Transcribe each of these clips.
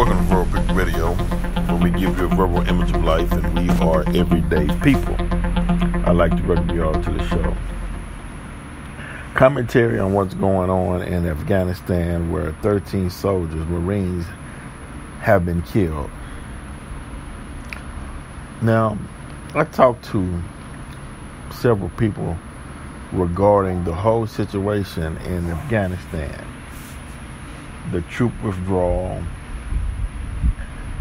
Welcome to Verbal Pick Radio, where we give you a verbal image of life, and we are everyday people. I'd like to welcome you all to the show. Commentary on what's going on in Afghanistan, where 13 soldiers, Marines, have been killed. Now, I talked to several people regarding the whole situation in Afghanistan, the troop withdrawal,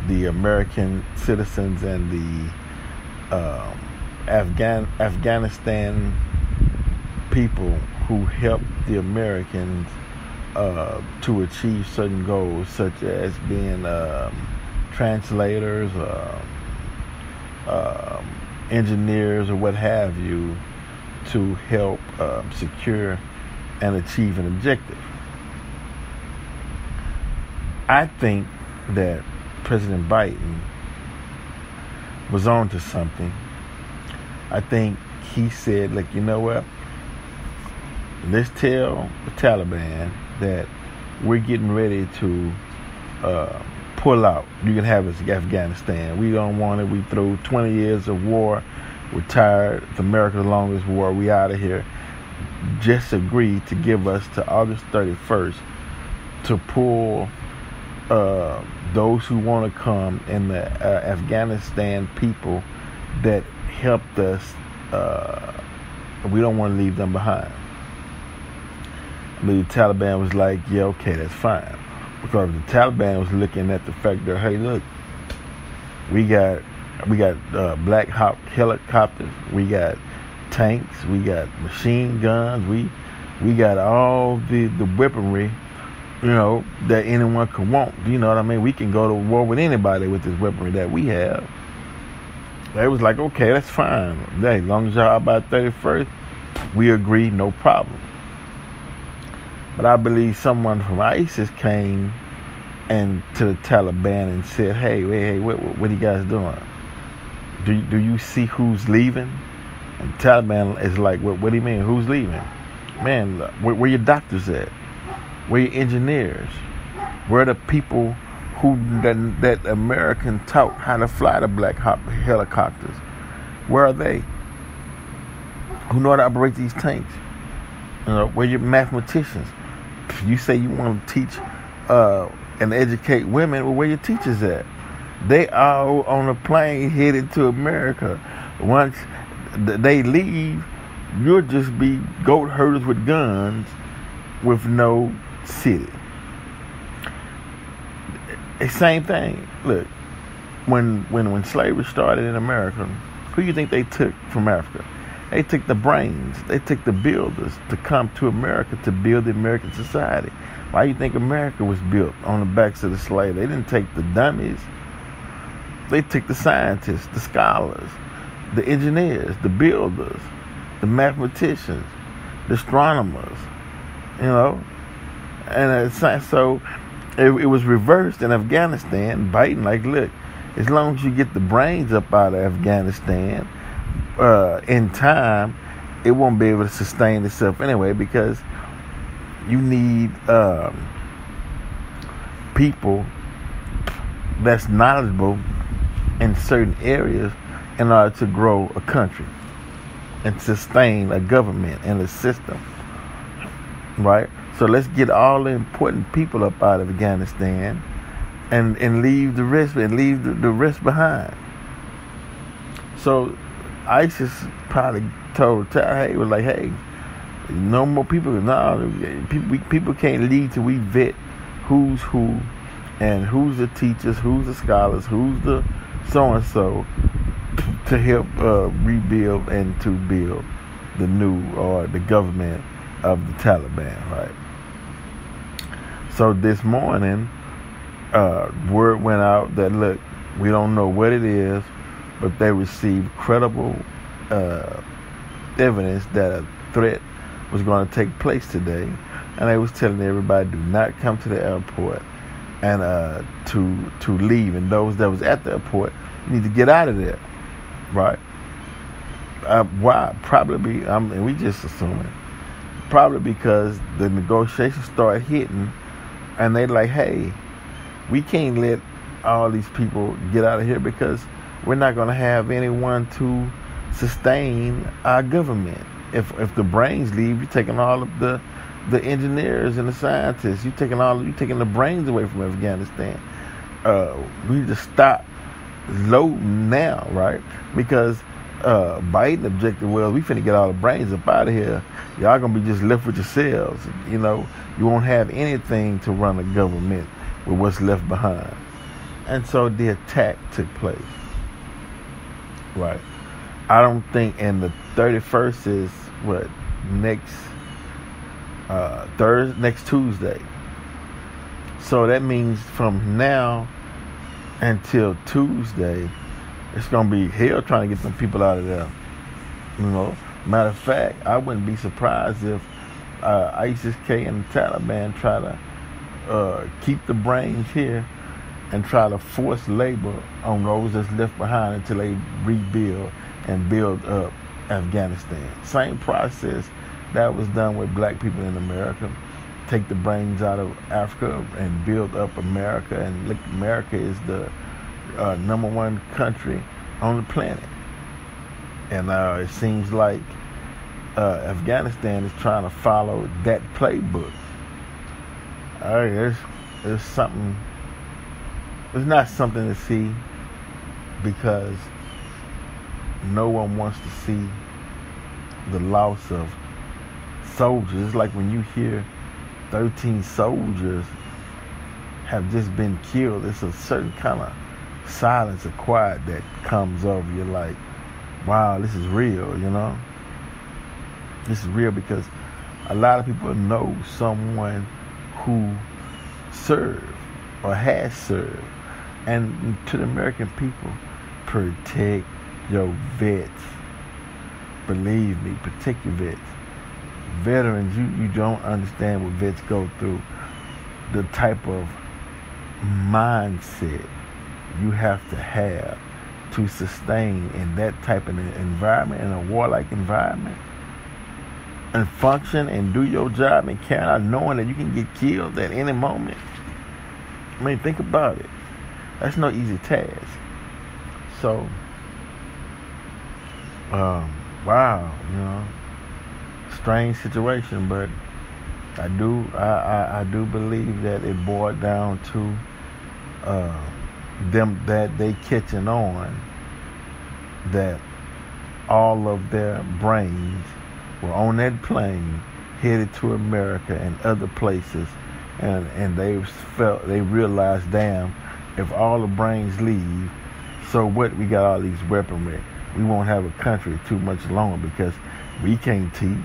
the American citizens and the Afghanistan people who helped the Americans to achieve certain goals, such as being translators, engineers, or what have you, to help secure and achieve an objective. I think that President Biden was on to something. I think he said, like, you know what? Let's tell the Taliban that we're getting ready to pull out. You can have us Afghanistan. We don't want it. We through 20 years of war. We're tired. It's America's longest war. We out of here. Just agree to give us to August 31st to pull those who want to come and the Afghanistan people that helped us. We don't want to leave them behind. The Taliban was like, yeah, okay, that's fine. Because the Taliban was looking at the fact that, hey, look, we got Black Hawk helicopters, we got tanks, we got machine guns, we got all the weaponry, you know, that anyone could want. You know what I mean? We can go to war with anybody with this weaponry that we have. They was like, okay, that's fine. Hey, as long as y'all by 31st, we agree, no problem. But I believe someone from ISIS came and to the Taliban and said, hey, what are you guys doing? Do you see who's leaving? And the Taliban is like, what do you mean? Who's leaving? Man, where your doctors at? Where your engineers? Where are the people who that American taught how to fly the Black Hawk helicopters? Where are they? Who know how to operate these tanks? You know, where your mathematicians? You say you want to teach and educate women, well, where your teachers at? They all on a plane headed to America. Once they leave, you'll just be goat herders with guns with no city. Same thing. Look, when slavery started in America, who do you think they took from Africa? They took the brains. They took the builders to come to America to build the American society. Why do you think America was built on the backs of the slaves? They didn't take the dummies. They took the scientists, the scholars, the engineers, the builders, the mathematicians, the astronomers, you know. And so it was reversed in Afghanistan. Biden like, look, as long as you get the brains up out of Afghanistan, in time, it won't be able to sustain itself anyway, because you need people that's knowledgeable in certain areas in order to grow a country and sustain a government and a system, right? So let's get all the important people up out of Afghanistan and leave the rest the rest behind. So ISIS probably told hey, was like, hey, no more people. No, people can't lead till we vet who's who, and who's the teachers, who's the scholars, who's the so and so, to help rebuild and to build the new or the government of the Taliban, right? So this morning, word went out that, look, we don't know what it is, but they received credible evidence that a threat was going to take place today, and they was telling everybody, do not come to the airport and to leave, and those that was at the airport need to get out of there, right? Why? Probably, we just assuming, probably because the negotiations started hitting, and they like, hey, we can't let all these people get out of here, because we're not going to have anyone to sustain our government. If the brains leave, you're taking all of the engineers and the scientists. You're taking the brains away from Afghanistan. We need to stop loading now, right? Because Biden objective was, we finna get all the brains up out of here. Y'all gonna be just left with yourselves. You know, you won't have anything to run a government with what's left behind. And so the attack took place, right? I don't think, and the 31st is what, next next Tuesday. So that means from now until Tuesday, it's gonna be hell trying to get some people out of there. You know, matter of fact, I wouldn't be surprised if ISIS-K and the Taliban try to keep the brains here and try to force labor on those that's left behind until they rebuild and build up Afghanistan. Same process that was done with black people in America. Take the brains out of Africa and build up America. And look, America is the number one country on the planet. And it seems like Afghanistan is trying to follow that playbook. There's something. It's not something to see, because no one wants to see the loss of soldiers. It's like when you hear 13 soldiers have just been killed, it's a certain kind of silence or quiet that comes over you, like, wow, this is real, you know? This is real, because a lot of people know someone who served or has served. And to the American people, protect your vets. Believe me, protect your vets. Veterans, you don't understand what vets go through. The type of mindset you have to sustain in that type of environment, in a warlike environment, and function and do your job and carry out, knowing that you can get killed at any moment. I mean, think about it. That's no easy task. So, wow, you know, strange situation, but I do believe that it boiled down to them, that they catching on that all of their brains were on that plane headed to America and other places, and they realized, damn, if all the brains leave, so what? We got all these weaponry. We won't have a country too much longer, because we can't teach,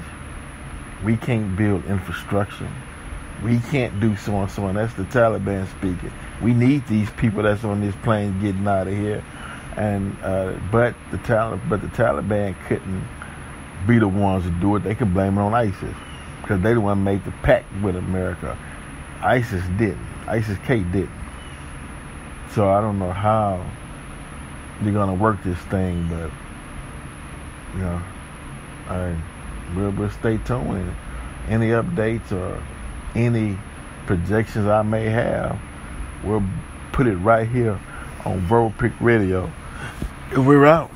we can't build infrastructure, we can't do so and so. And that's the Taliban speaking. We need these people that's on this plane getting out of here, and but the Taliban couldn't be the ones to do it. They could blame it on ISIS, because they the one made the pact with America. ISIS didn't. ISIS-K didn't. So I don't know how they're gonna work this thing, but you know, we'll stay tuned. Any updates or any projections I may have, we'll put it right here on Verbal Pick Radio. And we're out.